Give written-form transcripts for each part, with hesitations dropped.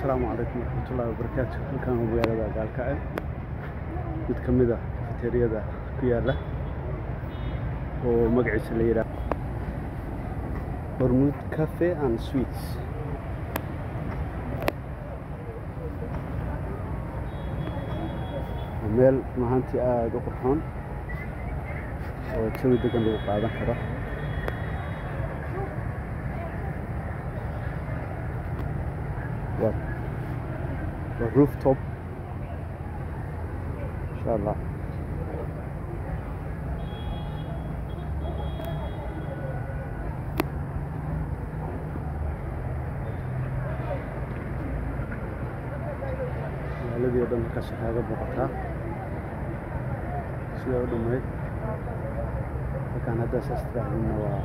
السلام عليكم ورحمة الله وبركاته. halkan waa magaalada Gaalkacyo mid ka mid ah kafeteriyada ku yaala oo magaciisa la yiraahdo Hormuud Cafe and Sweets. meel mahantii aad u qurxoon oo jawi degan lagu qaadan karo. rooftop إن شاء الله. الذي يدوم كسر هذا بقطع سيا ودمي فكان هذا سأستراه من نوع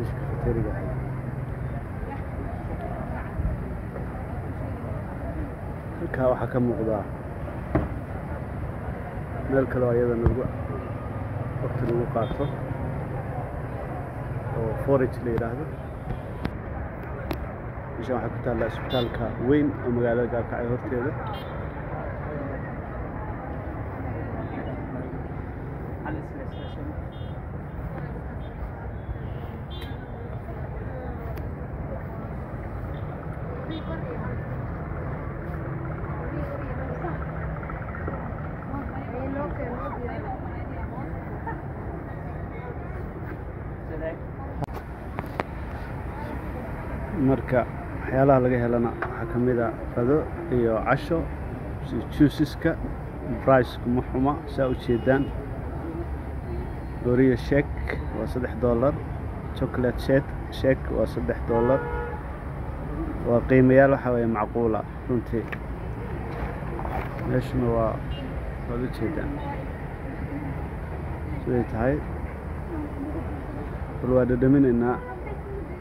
مش كفتيري هاي. halkaa waxaa ka muuqda meel kale oo iyada waqti lagu qaato oo forage la yiraahdo. meeshaan waxaa ku taalla isbitaalka weyn oo magaalada Gaalkacyo horteeda. marka waxyaalaha laga helana waxa kamid ah qado iyo casho juiceska price kuma xuma saa u jeedaan. Doriyo shake waa $3, chocolate shake waa $3. waa qiimayaal waxa weeye macquul ah runtii. meeshuna waa wada jeedaan siday tahay. bal waa dhadhaminaynaa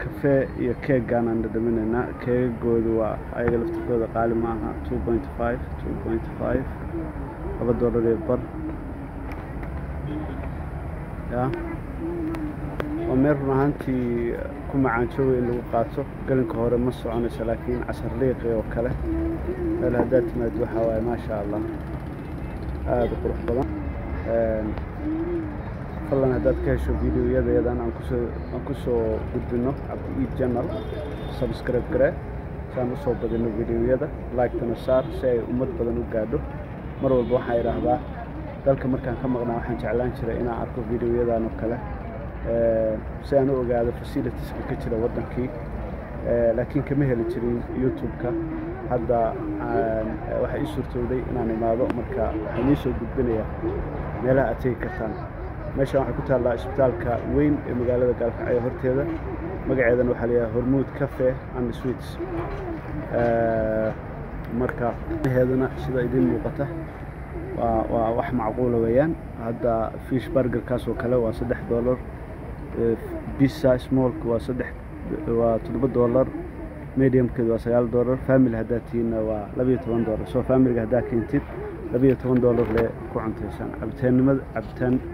كافيه iyo cake aan dhadhaminaynaa. keegoodu waa ayaga laftirkooda qaali ma aha. 2.5 $2 iyo bar ya oo meel run ahaantii ku macaan jooga in lagu qaato. galinka hore ma soconayso laakiin casar liiqi oo kale meel haddaad timaad waxa waaye maasha allah aad u qurux badan. فلان هذا كيشو فيديو يدا أنا أنكسو بدينه عبد إيد جنرال سبسكرايب كره سامو صوب بدينه فيديو يدا لايك تنشر شيء أمد بدنو قادو مرة البوحة يرهبا ذلك مركان كم غنا وحن تعلان شرا إنا أركو فيديو يدا نوكله سأنو قاعد فاسيلتيز كتير ودن كي لكن كمية اللي تري يوتيوب كا هذا واحد يصورته لي إن أنا ما ضو مركا حنيسو بدنيا ملا أتي كتان. meeshaan waxay ku taallaa isbitaalka weyn ee magaalada Gaalkacyo horteeda. magaceedana waxaa la yiraahdaa Hormuud Cafe and Sweets. marka heedana sida idin muuqata waa wax macquul ah weeyaan. hadda fish burger kaas oo kale waa $3. pizza small waa $7. medium keedu waa $9. family hadda tiina waa $12. soo family hadda keentid $12 le ku cuntaysaan.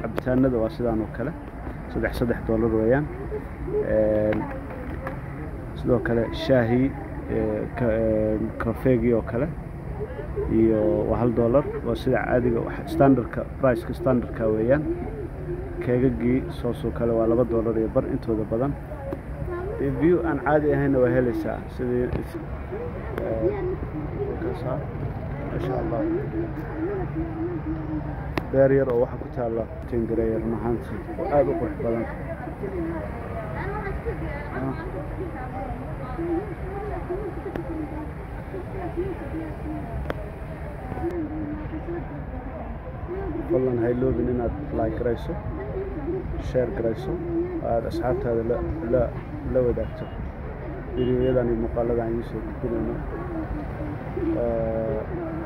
cabitaanada waa sidaan oo kale $3 weeyaan. sidoo kale shaahi kafeegi oo kale iyo waa $1 waa sida caadiga standardka price-ka standardka weeyaan. keegagii soosoo kale waa $2 iyo bar intooda badan. review aan caadi ahayn waa helaysaa sidii ما شاء الله. بارير أو واحد كتالة تنقرير مهانتي وآب قرح بلان. والله هاي لو بنينا لايك رئيسو شير رئيسو أصحاب هذا لا وداكتو فيديو يداني مقالة عن يوسف كلنا.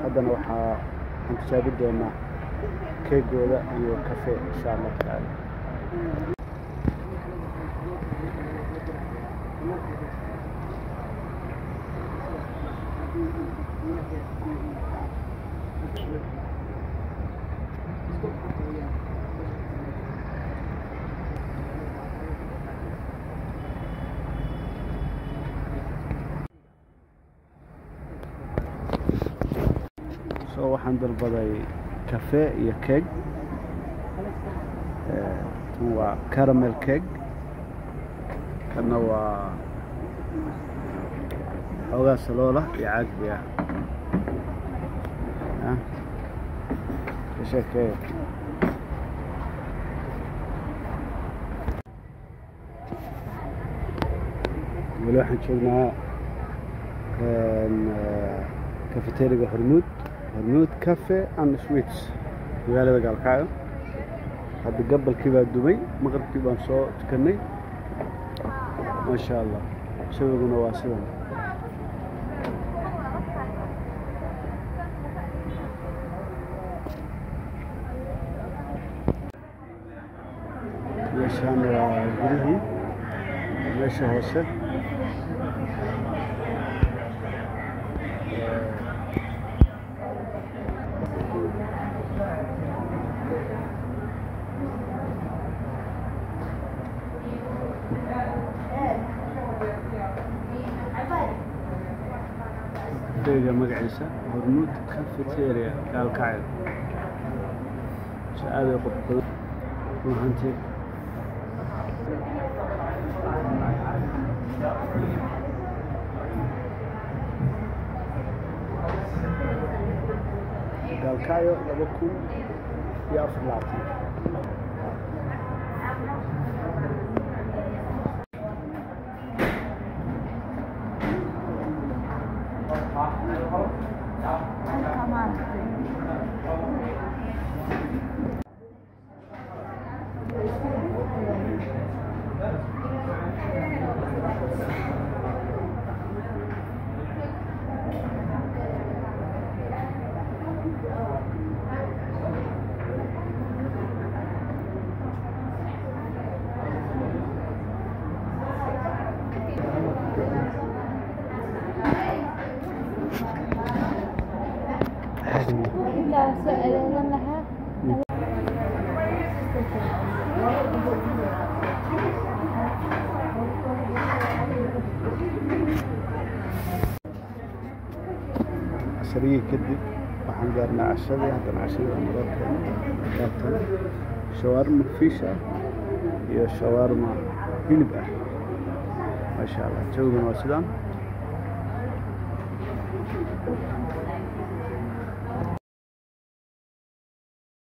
haddana waxaan tijaabi doonaa keegooda iyo cafe insha Allah taala. soo waxaan dalbaday cafe iyo cake waa caramel cake kana waa xoogaa saloola iyo caag biya sheekay wali waxaan joognaa cafeteriga hormuud cafe and sweets magaalada Gaalkacyo hadda gabalkii baa dumay maqribkii baan soo tukanay ma sha Allah shaqaduna waa sidan meeshaan waa gurihii meesha hoose deega magaciisa hormuud cafeteria Gaalkacyo aad ay qof badan waxaantii Gaalkacyo 2024 عشرية كدب waxaan gaarnaa cashadii haddana cashadii aan loo keenay shawarma fisha iyo shawarma hilib ah ma sha Allah joogana waa sidaan